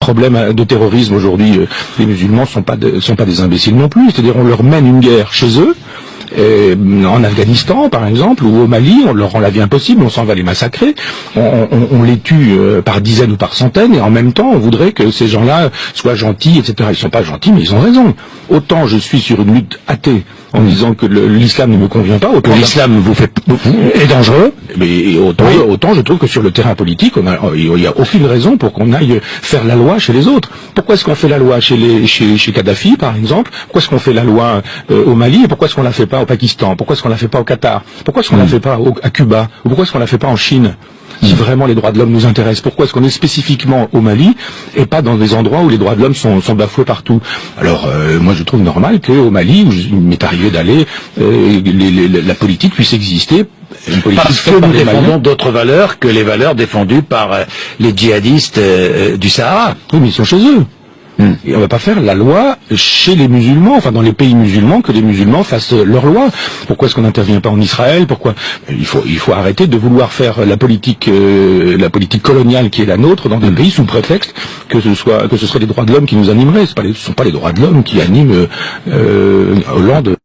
problème de terrorisme aujourd'hui, les musulmans sont pas des imbéciles non plus. C'est-à-dire on leur mène une guerre chez eux. En Afghanistan, par exemple, ou au Mali, on leur rend la vie impossible, on s'en va les massacrer, on les tue par dizaines ou par centaines, et en même temps, on voudrait que ces gens-là soient gentils, etc. Ils sont pas gentils, mais ils ont raison. Autant je suis sur une lutte athée, en disant que l'islam ne me convient pas, autant l'islam est dangereux, mais autant je trouve que sur le terrain politique, il n'y a aucune raison pour qu'on aille faire la loi chez les autres. Pourquoi est-ce qu'on fait la loi chez Kadhafi, par exemple? Pourquoi est-ce qu'on fait la loi au Mali, et pourquoi est-ce qu'on la fait pas au Pakistan? Pourquoi est-ce qu'on la fait pas au Qatar? Pourquoi est-ce qu'on la fait pas à Cuba? Ou pourquoi est-ce qu'on la fait pas en Chine? Si vraiment les droits de l'homme nous intéressent, pourquoi est-ce qu'on est spécifiquement au Mali et pas dans des endroits où les droits de l'homme sont bafoués partout? Alors moi je trouve normal qu'au Mali, où il m'est arrivé d'aller, la politique puisse exister. Parce que nous défendons d'autres valeurs que les valeurs défendues par les djihadistes du Sahara. Oui, mais ils sont chez eux. Et on va pas faire la loi chez les musulmans, enfin dans les pays musulmans, que les musulmans fassent leur loi. Pourquoi est-ce qu'on n'intervient pas en Israël? Pourquoi il faut arrêter de vouloir faire la politique coloniale qui est la nôtre dans des pays sous prétexte que ce soit les droits de l'homme qui nous animeraient. Ce sont pas les droits de l'homme qui animent Hollande.